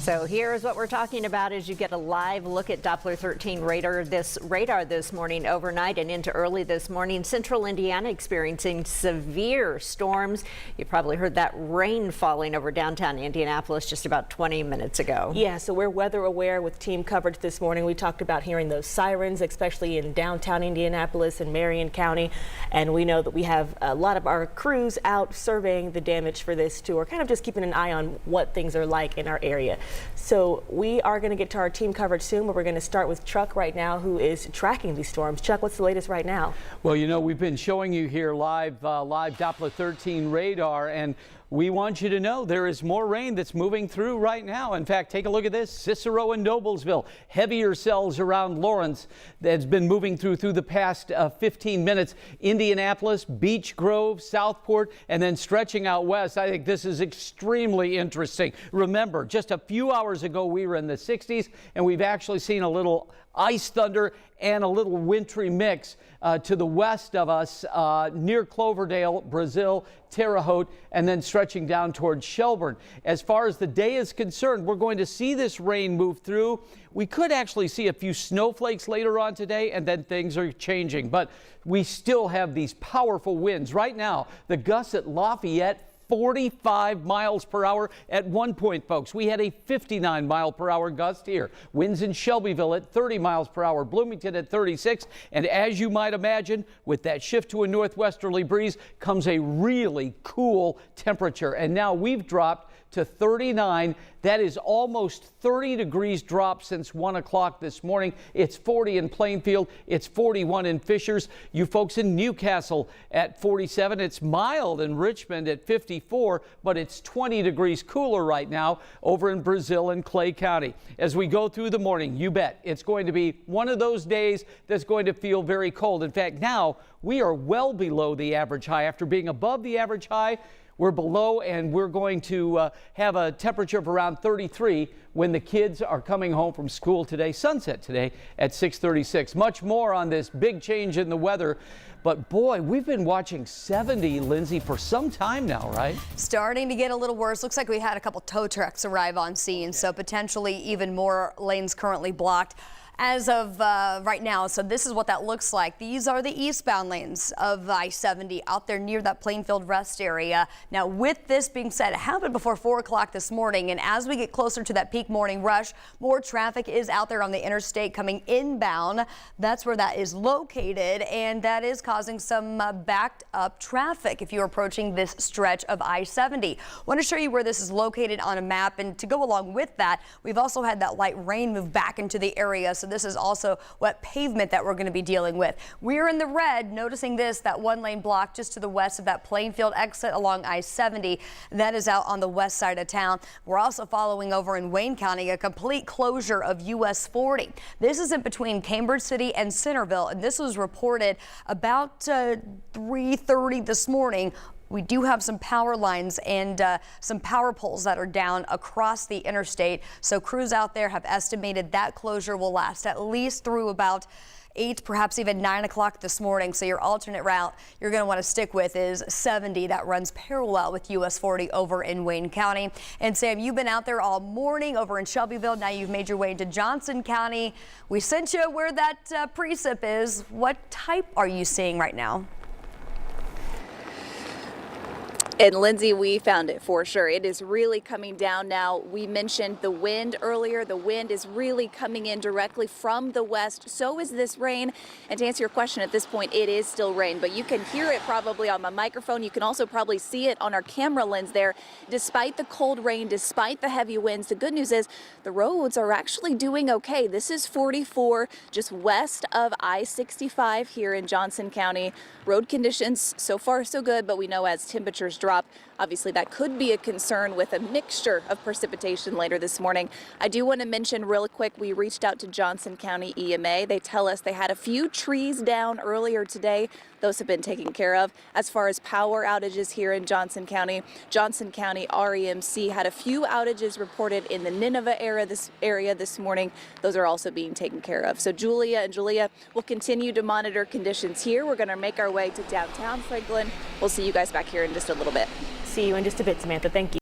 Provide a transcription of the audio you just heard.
So here's what we're talking about as you get a live look at Doppler 13 radar this morning overnight and into early this morning. Central Indiana experiencing severe storms. You probably heard that rain falling over downtown Indianapolis just about 20 minutes ago. Yeah, so we're weather aware with team coverage this morning. We talked about hearing those sirens, especially in downtown Indianapolis and Marion County. And we know that we have a lot of our crews out surveying the damage for this tour, kind of just keeping an eye on what things are like in our area. So we are going to get to our team coverage soon, but we're going to start with Chuck right now, who is tracking these storms. Chuck, what's the latest right now? Well, you know, we've been showing you here live Doppler 13 radar, and we want you to know there is more rain that's moving through right now. In fact, take a look at this. Cicero and Noblesville, heavier cells around Lawrence that's been moving through the past 15 minutes. Indianapolis, Beech Grove, Southport, and then stretching out west. I think this is extremely interesting. Remember, just a few hours ago, we were in the 60s, and we've actually seen a little ice thunder and a little wintry mix to the west of us near Cloverdale, Brazil, Terre Haute, and then stretching down towards Shelburne. As far as the day is concerned, we're going to see this rain move through. We could actually see a few snowflakes later on today, and then things are changing. But we still have these powerful winds. Right now, the gusts at Lafayette, 45 miles per hour at one point, folks. We had a 59 mile per hour gust here. Winds in Shelbyville at 30 miles per hour, Bloomington at 36. And as you might imagine, with that shift to a northwesterly breeze comes a really cool temperature. And now we've dropped to 39. That is almost 30 degrees drop since 1 o'clock this morning. It's 40 in Plainfield. It's 41 in Fishers. You folks in Newcastle at 47. It's mild in Richmond at 54, but it's 20 degrees cooler right now over in Brazil and Clay County. As we go through the morning, you bet it's going to be one of those days that's going to feel very cold. In fact, now we are well below the average high. After being above the average high, we're below, and we're going to have a temperature of around 33 when the kids are coming home from school today, sunset today at 6:36. Much more on this big change in the weather. But boy, we've been watching 70, Lindsay, for some time now, right? Starting to get a little worse. Looks like we had a couple tow trucks arrive on scene, so potentially even more lanes currently blocked as of right now. So this is what that looks like. These are the eastbound lanes of I-70 out there near that Plainfield rest area. Now, with this being said, it happened before 4 o'clock this morning, and as we get closer to that peak morning rush, more traffic is out there on the interstate coming inbound. That's where that is located, and that is causing some backed up traffic if you're approaching this stretch of I-70. Want to show you where this is located on a map, and to go along with that, we've also had that light rain move back into the area. So this is also wet pavement that we're going to be dealing with. We're in the red, noticing that one lane block just to the west of that Plainfield exit along I-70. That is out on the west side of town. We're also following over in Wayne County a complete closure of US 40. This is in between Cambridge City and Centerville, and this was reported about 3:30 this morning. We do have some power lines and some power poles that are down across the interstate. So crews out there have estimated that closure will last at least through about 8, perhaps even 9 o'clock this morning. So your alternate route you're going to want to stick with is 70 that runs parallel with US 40 over in Wayne County. And Sam, you've been out there all morning over in Shelbyville. Now you've made your way into Johnson County. We sent you where that precip is. What type are you seeing right now? And Lindsay, we found it for sure. It is really coming down now. We mentioned the wind earlier. The wind is really coming in directly from the west. So is this rain. And to answer your question, at this point, it is still rain, but you can hear it probably on my microphone. You can also probably see it on our camera lens there. Despite the cold rain, despite the heavy winds, the good news is the roads are actually doing okay. This is 44 just west of I-65 here in Johnson County. Road conditions so far so good, but we know as temperatures drop, obviously that could be a concern with a mixture of precipitation later this morning. I do want to mention real quick, we reached out to Johnson County EMA. They tell us they had a few trees down earlier today. Those have been taken care of. As far as power outages here in Johnson County REMC had a few outages reported in the Nineveh area this morning. Those are also being taken care of. So Julia will continue to monitor conditions here. We're going to make our way to downtown Franklin. We'll see you guys back here in just a little bit. See you in just a bit, Samantha. Thank you.